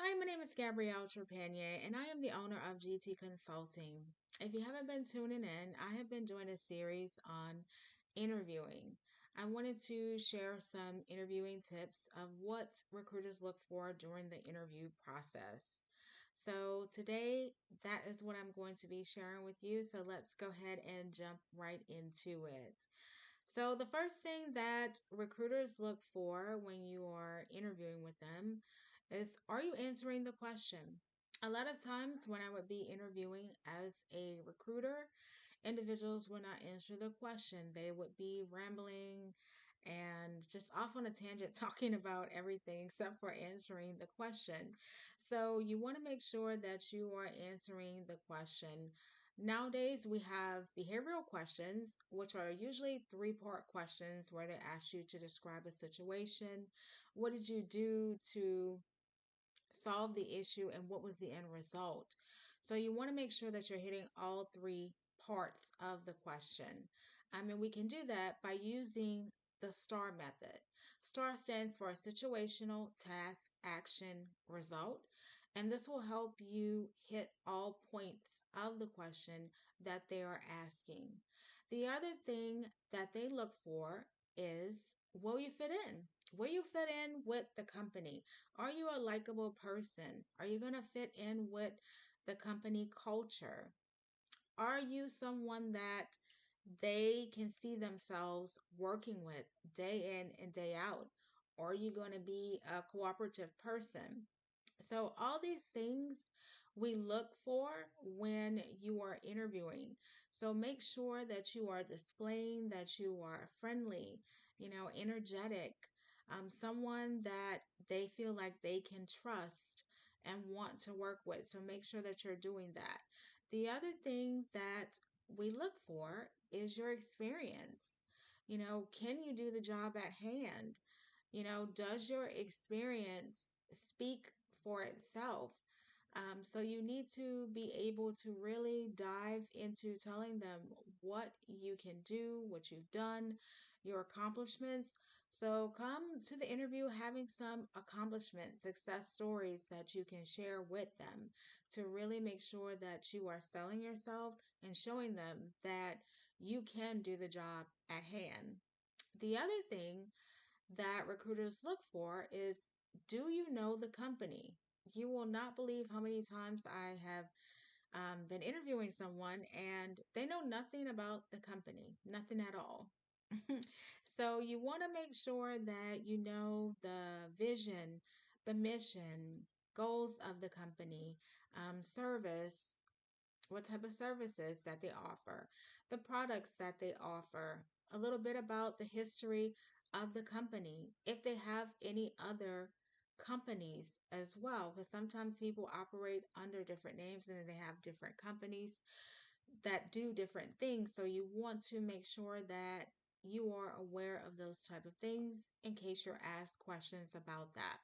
Hi, my name is Gabrielle Trepanier, and I am the owner of GT Consulting. If you haven't been tuning in, I have been doing a series on interviewing. I wanted to share some interviewing tips of what recruiters look for during the interview process. So, today, that is what I'm going to be sharing with you. So, let's go ahead and jump right into it. So, the first thing that recruiters look for when you are interviewing with them is, are you answering the question? A lot of times, when I would be interviewing as a recruiter, individuals would not answer the question. They would be rambling and just off on a tangent talking about everything except for answering the question. So, you want to make sure that you are answering the question. Nowadays, we have behavioral questions, which are usually three-part questions where they ask you to describe a situation. What did you do to solve the issue, and what was the end result? So, you want to make sure that you're hitting all three parts of the question. We can do that by using the STAR method. STAR stands for situational, task, action, result. And this will help you hit all points of the question that they are asking. The other thing that they look for is, will you fit in? Will you fit in with the company? Are you a likable person? Are you going to fit in with the company culture? Are you someone that they can see themselves working with day in and day out? Are you going to be a cooperative person? So, all these things we look for when you are interviewing. So, make sure that you are displaying that you are friendly, energetic, someone that they feel like they can trust and want to work with. So, make sure that you're doing that. The other thing that we look for is your experience. Can you do the job at hand? Does your experience speak for itself? So you need to be able to really dive into telling them what you can do, what you've done, your accomplishments. So come to the interview having some accomplishments, success stories that you can share with them to really make sure that you are selling yourself and showing them that you can do the job at hand. The other thing that recruiters look for is, do you know the company? You will not believe how many times I have been interviewing someone and they know nothing about the company, nothing at all. So you want to make sure that you know the vision, the mission, goals of the company, service, what type of services that they offer, the products that they offer, a little bit about the history of the company, if they have any other companies as well, because sometimes people operate under different names and then they have different companies that do different things. So you want to make sure that you are aware of those type of things in case you're asked questions about that.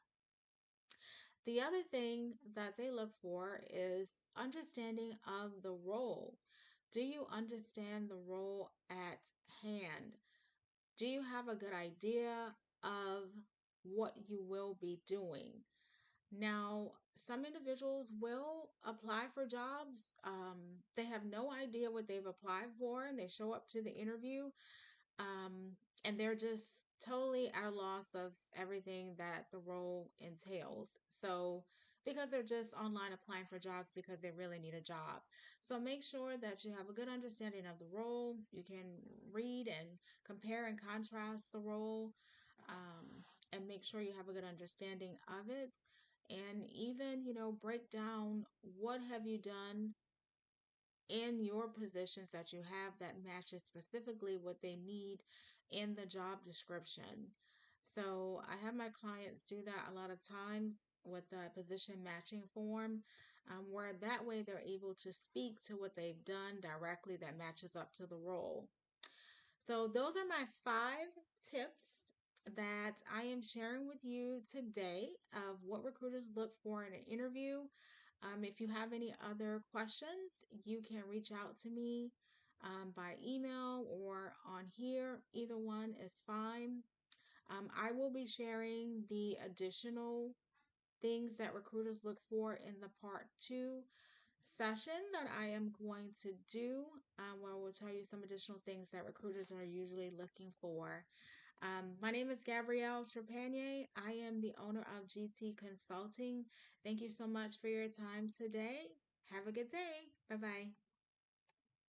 The other thing that they look for is understanding of the role. Do you understand the role at hand? Do you have a good idea of what you will be doing? Now, some individuals will apply for jobs. They have no idea what they've applied for, and they show up to the interview, and they're just totally at a loss of everything that the role entails. So, because they're just online applying for jobs because they really need a job. So, make sure that you have a good understanding of the role. You can read and compare and contrast the role, and make sure you have a good understanding of it. And even, break down what have you done in your positions that you have that matches specifically what they need in the job description. So I have my clients do that a lot of times with the position matching form, where that way they're able to speak to what they've done directly that matches up to the role. So those are my 5 tips that I am sharing with you today of what recruiters look for in an interview. If you have any other questions, you can reach out to me by email or on here. Either one is fine. I will be sharing the additional things that recruiters look for in the part two session that I am going to do, where we'll tell you some additional things that recruiters are usually looking for. My name is Gabrielle Trepanier. I am the owner of GT Consulting. Thank you so much for your time today. Have a good day. Bye bye.